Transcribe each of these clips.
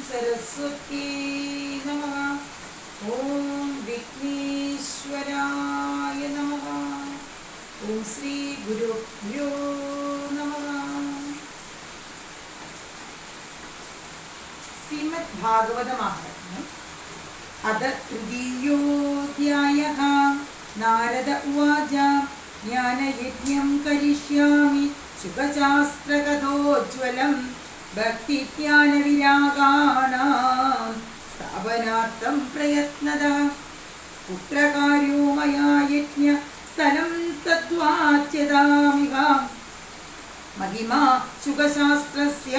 सरस्वती नमः। ओम विघ्नेश्वराय नमः। ओम श्री गुरुभ्यो नमः। श्रीमद् भागवत महात्म्यम् अथ तृतीयोऽध्यायः। नारद उवाच ज्ञानयज्ञं करिष्यामि शुकशास्त्रकथोज्ज्वलं भक्तिज्ञानविरागाणां स्थापनार्थं प्रयत्नतः। पुत्रकार्यो मया यज्ञस्थलं तद्वाच्यतामिह। महिमा शुकशास्त्रस्य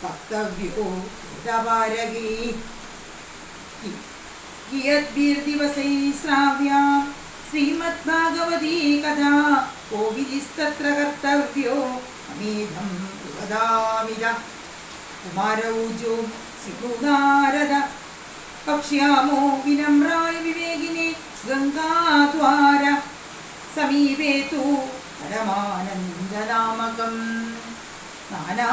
वक्तव्यो वेदपारगे। कियद्भिर्दिवसैः श्राव्या श्रीमद्भागवती कथा कोविदिस्तत्र कर्तव्यो अमेधं वदामिद। कुमारौजो सिकुनारद पक्ष्यामो विनम्राय विवेकिने गंगाद्वार समीपे तु परमानन्दनामकं नाना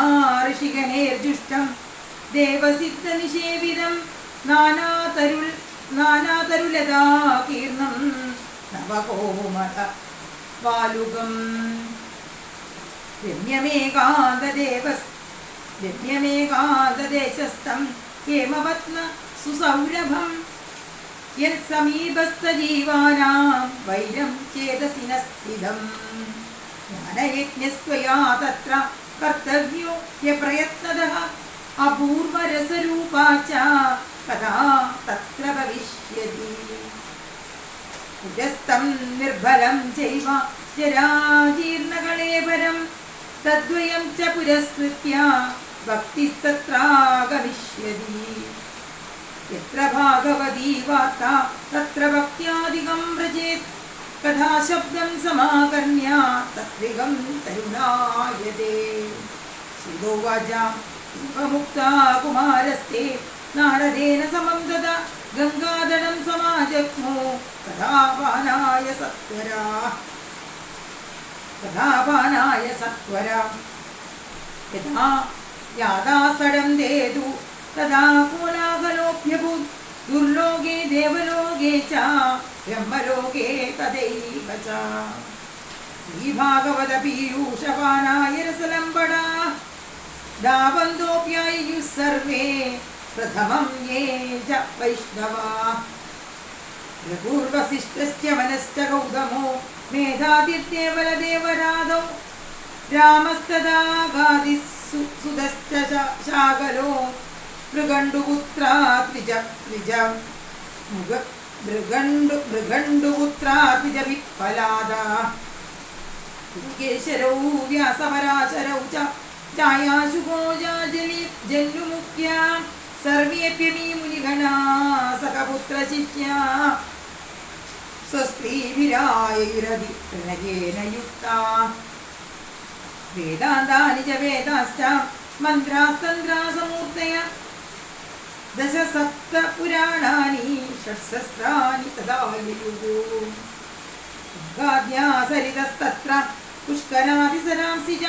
ऋषिगणैर्जुष्टं देवसिद्धनिषेविदं नानातरुलताकीर्णं नवकोमल वालुकं रम्यमेकान्तदेशस्थं हेमवत्न सुसौरभं यत्समीपस्थजीवानां वैरं चेदसि न स्थितम्। ज्ञानयज्ञस्त्वया तत्र कर्तव्यो ह्यप्रयत्नतः। अपूर्वरसरूपा च कदा तत्र भविष्यति। उदस्तं निर्बलं चैव जराजीर्णकळेबरं तद्वयं च पुरस्कृत्य भक्तिस्तत्रागमिष्यति। यत्र भागवती वार्ता तत्र भक्त्यादिकं व्रजेत्। कथाशब्दं समाकर्ण्य तत्त्विकं तरुणायते। सुदोवाच मुक्ता कुमारस्ते नारदेन समं तदा गंगाधरं समाजग्मो कथापानाय सत्वरा। यथा यादास्तडं देदु तदा कोलाहलोऽभ्यभूत्। दुर्लोके देवलोके च ब्रह्मलोके तदैव च। श्रीभागवत पीयूषपानाय रसलम्बडा दावन्तोऽप्यायुः सर्वे प्रथमं ये च वैष्णवाः। रघुर्वसिष्ठश्च वनश्च गौतमो मेधातिर्देवलदेवराधौ रामस्तदा गादिसुतश्च शाकलो मृगण्डुपुत्रा द्विजविप्पलादा। केशरौ व्यासपराशरौ च छायाशुको जन्मुख्या सर्वेऽप्यमी मुनिगणा सकपुत्रशिष्या स्वस्त्रीभिरायुरधिप्रणयेन युक्ता। वेदान्तानि च वेदाश्च मन्त्रास्तन्त्रासमूर्तय दश सप्त पुराणानि षट्सहस्राणि तदा ययुः। गङ्गाद्या सरितस्तत्र पुष्करादिसरांसि च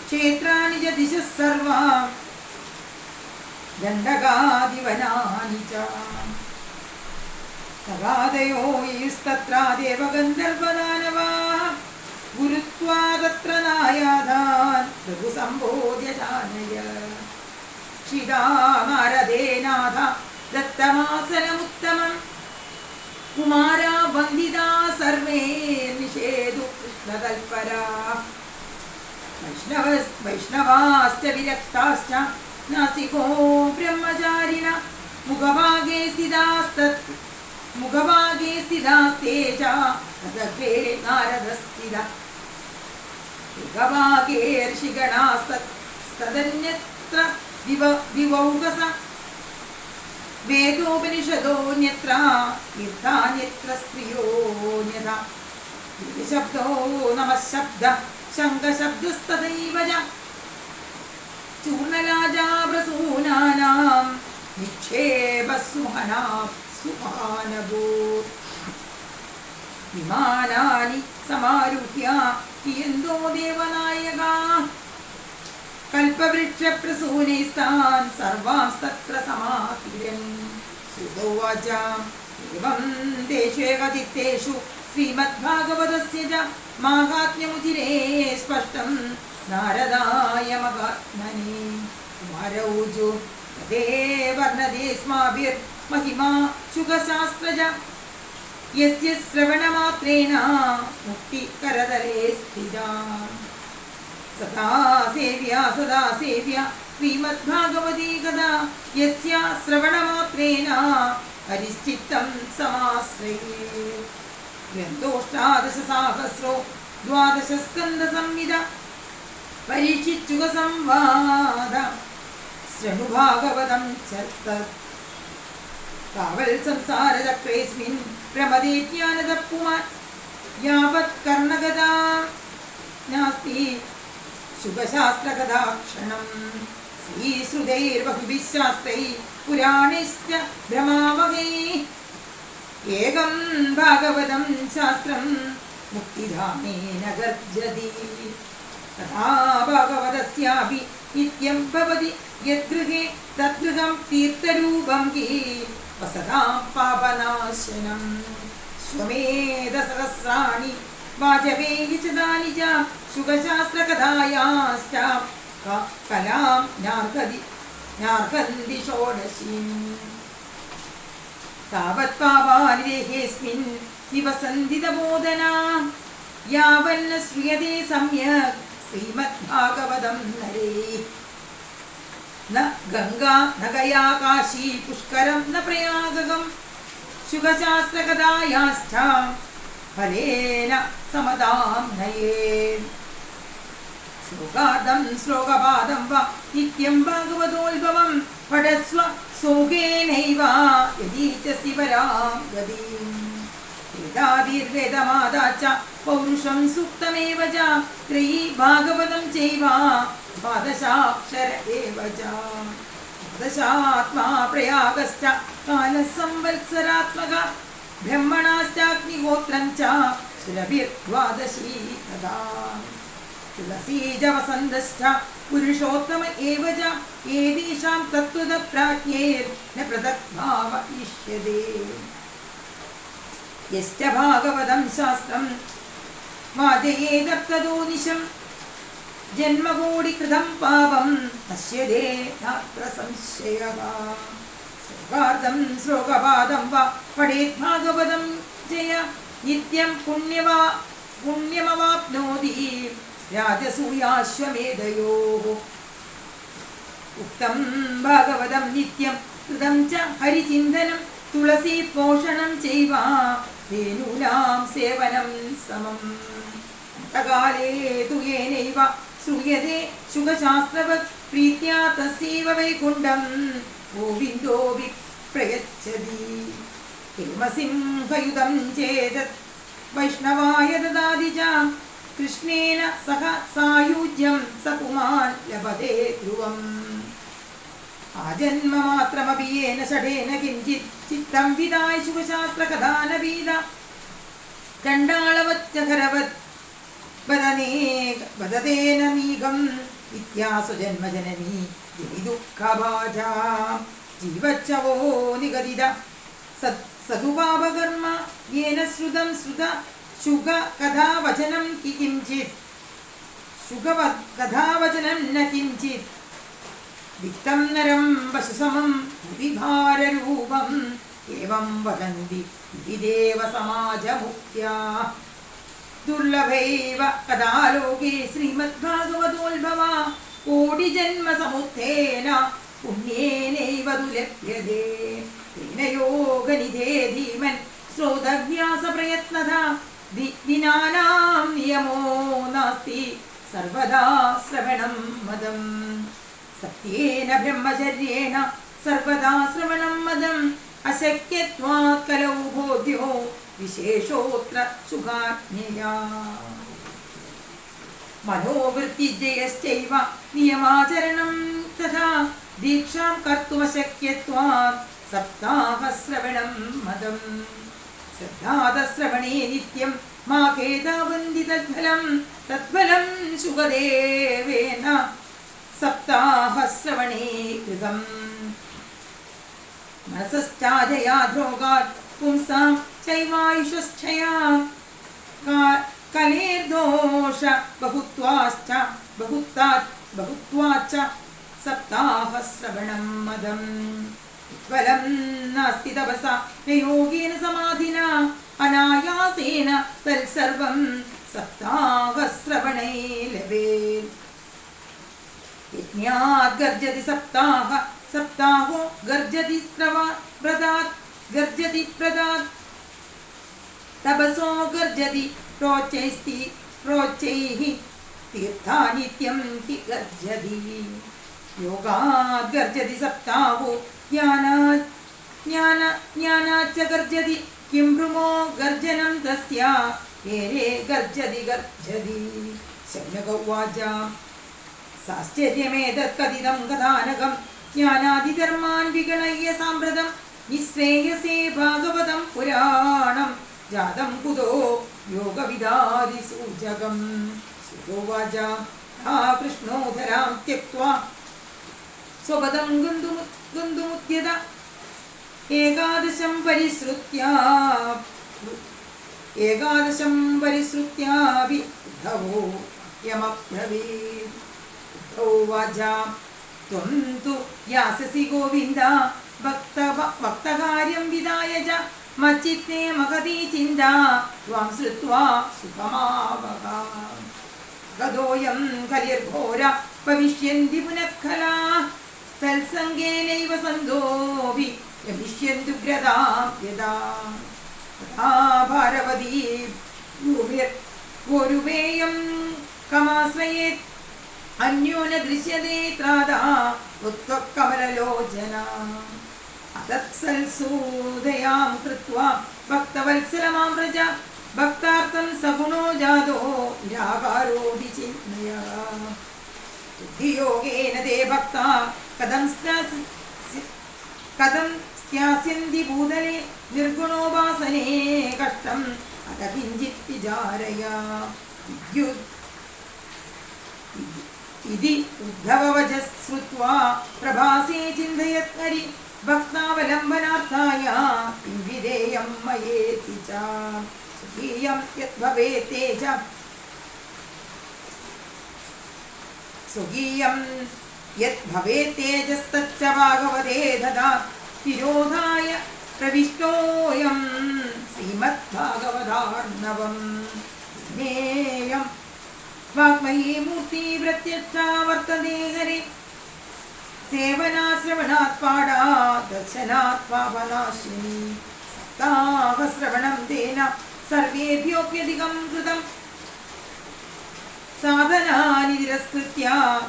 क्षेत्राणि च दिशः सर्वा दण्डकादिवनानि च। तगादयो यस्तत्र देवगन्धर्वदानवाः गुरुत्वा तत्र नायाधान् रघुसम्बोध्य जानय। क्षिदा नारदेनाथ दत्तमासनमुत्तमं कुमारा वन्दिता सर्वे निषेधु कृष्णतल्परा। वैष्णवाश्च विरक्ताश्च नासिको ब्रह्मचारिण मुखभागे स्थितास्ते च तदग्रे नारदस्थितः। एकभागे ऋषिगणास्तदन्यत्र विवौकस वेदोपनिषदोऽन्यत्र तीर्थान्यत्र स्त्रियोऽन्यथा। शब्दो नमः शब्द शङ्खशब्दस्तथैव च चूर्णराजाप्रसूनानां निक्षेपसुहानभूत्। विमानानि समारुह्य कियन्तो देवनायका കൽപ്പവൃക്ഷപ്രസൂനൈസ്താൻ സർവാംസ്തത്ര സമാകിരൻ. സുതോവാച ഏവം തേഷ്വേകദിത്തേഷു ശ്രീമദ്ഭാഗവതസ്യ ച മാഹാത്മ്യമുചിരേ സ്പഷ്ടം നാരദായ മഹാത്മനെ. കുമാരൗജു തദേ വർണ്ണദേസ്മാഭിർമഹിമാ ശുഖശാസ്ത്രജ യസ്യ ശ്രവണമാത്രേണ മുക്തികരതലേ സ്ഥിതാ. സദാ സേവ്യ ശ്രീമദ്ഭാഗവതീ കഥാ യസ്യ ശ്രവണമാത്രേണ ഹരിശ്ചിത്തം സമാശ്രയേ. ഗ്രന്ഥോഷ്ടാദശസഹസ്രോ ദ്വാദശസ്കന്ധസംഹിത പരീക്ഷിച്ചുക സംവാദ ശൃണുഭാഗവതം ചത്തത്. താവൽ സംസാരചക്രേസ്മിൻ പ്രമദേജ്ഞാനതപ്പുമാൻ യാവത് കർണഗതാ നാസ്തി ശുഭശാസ്ത്രകഥാക്ഷണം. ശ്രീശ്രുതൈർബഹുഭിः ശാസ്ത്രൈः പുരാണൈശ്ച ഭ്രമാവഹൈः ഏകം ഭാഗവതം ശാസ്ത്രം മുക്തിധാമേന ഗർജതി. തഥാ ഭാഗവതസ്യാപി നിത്യം ഭവതി യദ്ഗൃഹേ തദ്ഗൃഹം തീർത്ഥരൂപം ഹി വസതാം പാപനാശനം. ശ്വമേധസഹസ്രാണി വാജപേയി ച താനി ച ശുഖശാസ്ത്രകഥായാശ്ച കലാം നാർഹന്തി ഷോഡശീം. താവത് പാപാനി ദേഹേസ്മിൻ നിവസന്തി തപോധനാ യാവന്ന ശ്രീയതേ സമ്യക് ശ്രീമദ്ഭാഗവതം നരേ. ന ഗംഗാ ന ഗയാ കാശീ പുഷ്കരം ന പ്രയാഗകം ശുഖശാസ്ത്രകഥായാശ്ച ഫലേന സമതാം നയേത്. ശ്ലോകാദം ശ്ലോകപാദം വ നിത്യം ഭാഗവതോത്ഭവം പഠസ്വ സോകേനൈവ യദീച്ഛസി പരാം ഗതിം. വേദാദിർവേദമാദാ ച പൗരുഷം സൂക്തമേവ ച ത്രയീ ഭാഗവതം ചൈവ ദ്വാദശാക്ഷര ഏവ ച. ദ്വാദശാത്മാ പ്രയാഗശ്ച കാലസംവത്സരാത്മക ബ്രഹ്മണാശ്ചാഗ്നിഹോത്രം ച സുരഭിർദ്വാദശീ തഥാ. തുളസീജ വസന്തശ്ച പുരുഷോത്തമ ഏവ ച ഏതേഷാം തത്വത പ്രാജ്ഞേർ ന പൃഥഗ്ഭാവ ഇഷ്യതേ. യശ്ച ഭാഗവതം ശാസ്ത്രം വാചയേതത്തദോ നിശം ജന്മകോടികൃതം പാപം നശ്യതേ നാത്ര സംശയഃ. ശ്ലോകാർദ്ധം ശ്ലോകപാദം വ പഠേത് ഭാഗവതം ജയ നിത്യം പുണ്യമവാപ്നോതി രാജസൂയാശ്വമേധയോഃ. ഉക്തം ഭാഗവതം നിത്യം കൃതം ച ഹരിചിന്തനം തുളസീ പോഷണം ചൈവ ധേനൂനാം സേവനം സമം. അന്തകാലേ തു യേനൈവ ശ്രൂയതേ ശുഖശാസ്ത്രവത് പ്രീത്യാ തസ്യൈവ വൈകുണ്ഠം ഗോവിന്ദോ വിപ്രയച്ഛതി. ഹേമസിംഹയുതം ചേതത് വൈഷ്ണവായ ദദാതി ച കൃഷ്ണേന സഹ സായുജ്യം സ പുമാൻ ലഭതേ ധ്രുവം. ആജന്മമാത്രമപി യേന ഷഠേന കിഞ്ചിത് ചിത്തം വിദായ ശുഭശാസ്ത്രകഥാനവീത ചണ്ഡാളവച്ചഖരവത് വദതേന നീകം ഇത്യാസു ജന്മജനനീ ജനിദുഃഖഭാജാ. ജീവച്ഛവോ നിഗദിത സദുപാപകർമ്മ യേന ശ്രുതം ശ്രുത ശുഖകഥാവചനം കിഞ്ചിത് ശുഖകഥാവചനം ന കിഞ്ചിത്. വിത്തം നരം പശുസമം വിഭാരരൂപം ഏവം വദന്തി വിദേവ സമാജമുക്ത്യാ. ദുർലഭൈവ കഥാലോകേ ശ്രീമദ്ഭാഗവതോത്ഭവ കോടിജന്മസമുത്ഥേന പുണ്യേനൈവ ലഭ്യതേ. തേന യോഗനിധേ ധീമൻ ശ്രോതവ്യാസപ്രയത്നത വിനാനാം നിയമോ നാസ്തി സർവദാ ശ്രവണം മദം. സത്യേന ബ്രഹ്മചര്യേണ സർവദാ ശ്രവണം മദം അശക്യത്വാത് കലൗ ബോധ്യോ വിശേഷോത്ര സുഖാജ്ഞയാ. മനോവൃത്തിജയശ്ചൈവ നിയമാചരണം തഥാ ദീക്ഷാം കർത്തുമശക്യത്വാത് സപ്താഹശ്രവണം മദം. ശ്രദ്ധാതശ്രവണേ നിത്യം മാഖേദാവന്തി തദ്ഫലം തദ്ഫലം സുഖദേവേന സപ്താഹശ്രവണേ കൃതം മനസശ്ചാജയാദ്രോഗാത് പുംസാം ചൈവായുഷശ്ചയാ കലേർദോഷ ബഹുത്വാച്ച സപ്താഹശ്രവണം മദം ഫലം നാസ്തി തപസ യോഗേന സമാധിന അനായാസേന തത്സർവം സപ്താഹശ്രവണേ ലഭേത് യജ്ഞാത് ഗർജതി സപ്താഹോ ഗർജതി വ്രതാത് തപസോ ഗർജതി പ്രോച്ചൈഃ തീർത്ഥാനിത്യം ഹി ഗർജതി യോഗാത് ഗർജതി സപ്താഹോ ജ്ഞാനാച്ച ഗർജതി കിം ഭ്രുമോ ഗർജനം തസ്യ ഏരേ ഗർജതി ശൗനക ഉവാച സാശ്ചര്യമേതത് കഥിതം കഥാനകം ജ്ഞാനാദിധർമാൻ വിഗണയ്യ സാമ്പ്രതം നിശ്രേയസേ ഭാഗവതം പുരാണം ജാതം കുതോ യോഗവിദാദിസൂചകം സുതോവാച കൃഷ്ണോധരാം ത്യക്ത്വാ സ്വപദം ഗന്ധുമുദ്യത ഏകാദശം പരിശ്രുത്യാപി ഉദ്ധവോ യമബ്രവീത്. ഉവാച ത്വം തു യാസസി ഗോവിന്ദ ഭക്തകാര്യം വിദായ ച മച്ചിത്തേ മഹതി ചിന്ത ത്വാം ശ്രുത്വാ സുഖമാവഹ. ഗതോയം കലിർഘോര ഭവിഷ്യന്തി പുനഃഖലാ തത്സംഗേനൈവ സന്തോഭി ഗമിഷ്യന്തു ഗ്രതാം യദാ. ഭാരവതീ ഗോരുപേയം കമാശ്രയേത് അന്യോന ദൃശ്യതേ ത്രാതാ ഉത്വകമലലോചന. അതത്സൽസൂദയാം കൃത്വാ ഭക്തവത്സലമാം വ്രജ ഭക്താർത്ഥം സഗുണോ ജാതോ നിരാകാരോ വിചിന്മയ. ബുദ്ധിയോഗേന തേ ഭക്താ കഥം സ്യാസ്യന്തി ഭൂതലേ നിർഗുണോപാസനേ കഷ്ടം അത കിഞ്ചിത് വിചാരയ. ഇതി ഉദ്ധവവചഃ ശ്രുത്വാ പ്രഭാസേ ചിന്തയത് ഹരി ഭക്താവലംബനാർത്ഥായ കിം വിധേയം മയേതി ച. സ്വകീയം യത് ഭവേത് തേജസ്തच्च ഭാഗവതേ ദദാത് വിരോധായ പ്രവിഷ്ടോയം ശ്രീമദ്ഭാഗവതാർണവം. ജ്ഞേയം വാഗ്മയീ മൂർത്തി പ്രത്യക്ഷാ വർത്തതേ ഹരേ സേവനാശ്രവണാത് പാഠാത് ദർശനാത് പാപനാശിനി. സപ്താഹശ്രവണം തേന സർവേഭ്യോപ്യധികം കൃതം സാധനാനി തിരസ്കൃത്യ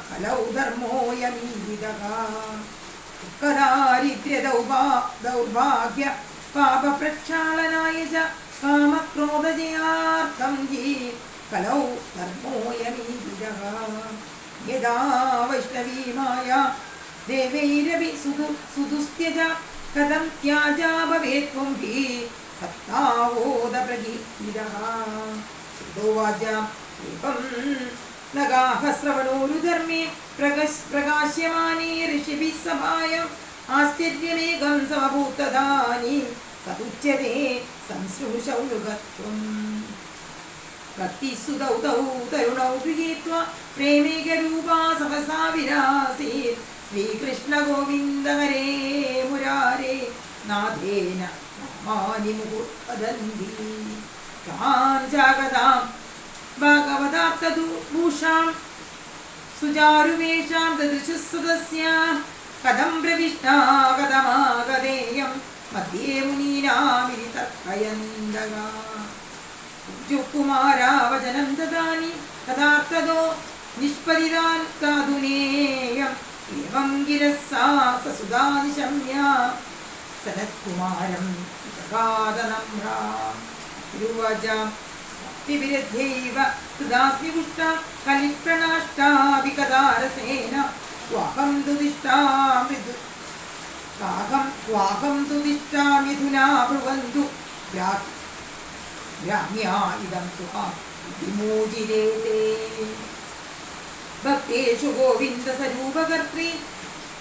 കലൗ ധർമ്മോയമീഹിതഃ. ദുഃഖദാരിദ്ര്യ ദൗർഭാഗ്യ പാപപ്രക്ഷാളനായ ച കാമക്രോധജയാർത്ഥം ഹി കലൗ ധർമ്മോയമീഹിതഃ. യദാ വൈഷ്ണവീ മായാ ദേവൈരപി സുതുസ്ത്യജ കഥം ത്യാജാ ഭവേത് ത്വം ഹി സപ്താഹോദപ്രകീർത്തിതഃ. സുതോവാച ഏവം നഗാഹശ്രവണോരുധർമ്മേ പ്രകാശ്യമാനേ ഋഷിഭിः സഭായാം ആശ്ചര്യമേകം സമഭൂതദാനി സതുച്യതേ സംശ്രൂഷൗലുകത്വം. ഭക്തിസുതൗ തൗ തരുണൗ ഗൃഹീത്വാ പ്രേമേകരൂപാ സഹസാ വിരാസീത്. ശ്രീകൃഷ്ണ ഗോവിന്ദ ഹരേ മുരാരേ നാഥേന നാമാനി മുഹുർവദന്തി. താം ജാഗതാം ഭാഗവതാർത്ഥദൂഷാം സുചാരുവേഷാം ദദൃശുസ്സുതസ്യ കഥം പ്രവിഷ്ടാ കഥമാഗതേയം മധ്യേ മുനീനാമിതി തർക്കയന്തക. കുമാരാവചനം ദദാനി തഥാർത്ഥദോ നിഷ്പതിതാൻ കാതുനേയം. ഏവം ഗിരസ്സാ സസുതാ നിശമ്യ സനത്കുമാരം ജഗാദനമ്രാ. തിരുവാച ഭക്തിവിരുദ്ധൈവ കൃതാസ്മി പുഷ്ട കലിപ്രണാഷ്ടാവികതാരസേന വാഹം തുദിഷ്ടാമിഥുനാ ബ്രുവന്തു ഗ്രാമ്യാ ഇദം സുഖാ വിമോചിരേതേ. ഭക്തേഷു ഗോവിന്ദ സ്വരൂപകർत्री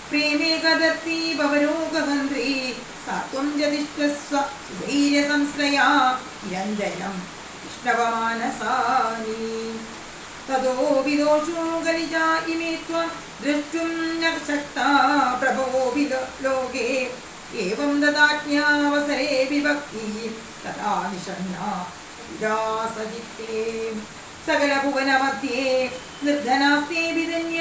പ്രേമേകദർത്തി ഭവരോഗഹന്ത്രി സാത്വം ജതിഷ്ഠസ്വ സുധൈര്യ സംശ്രയാ നിരന്തരം വിഷ്ണവമാനസാനി തതോ വിദോഷോ ഗലിജാ ഇമേ ത്വം ദ്രഷ്ടും ന ശക്താ പ്രഭോ ലോകേ ഏവം ദദാജ്ഞാവസരേ വിഭക്തി തഥാ നിഷണ്ണാ വിലാസജിത്തേ സകല ഭുവനമധ്യേ നിർധനാസ്തേ വിധന്യ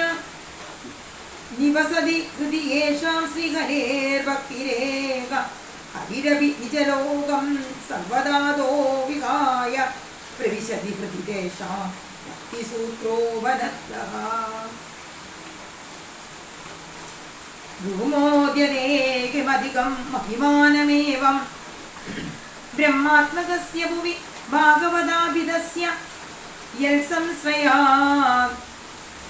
നിവസതി ഹൃദി യേഷാം ശ്രീഹരേർഭക്തിരേക ഹരിരവി നിജലോകം സർവദാതോ വിഹായ പ്രവിശതി ഹൃദി തേഷാം ഭക്തിസൂത്രോ വനത്തഃ ഭൂമോദ്യതേ കിമധികം മഹിമാനമേവം ബ്രഹ്മാത്മകസ്യ ഭുവി ഭാഗവതാഭിധസ്യ യൽ സംശ്രയാത്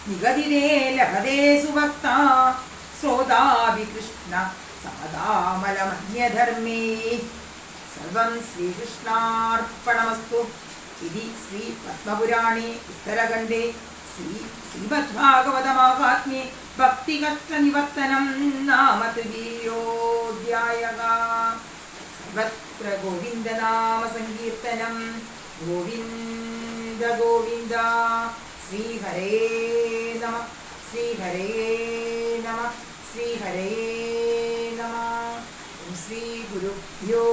നിഗദിതേ ലഭതേ സുഭക്താ ശ്രോതാഭി കൃഷ്ണ സമദാമലമന്യധർമ്മേ സർവം ശ്രീകൃഷ്ണാർപ്പണമസ്തു ഇതി ശ്രീ പത്മപുരാണേ ഉത്തരഖണ്ഡേ ശ്രീമദ്ഭാഗവതമാഹാത്മ്യേ ഭക്തികഷ്ടനിവർത്തനം നാമ തൃതീയോധ്യായഃ. സർവത്ര ഗോവിന്ദനാമ സങ്കീർത്തനം. ഗോവിന്ദ ഗോവിന്ദ. ശ്രീഹരേ നമ. ശ്രീഹരേ നമ. ശ്രീഹരേ നമ. ശ്രീ ഗുരുഭ്യോ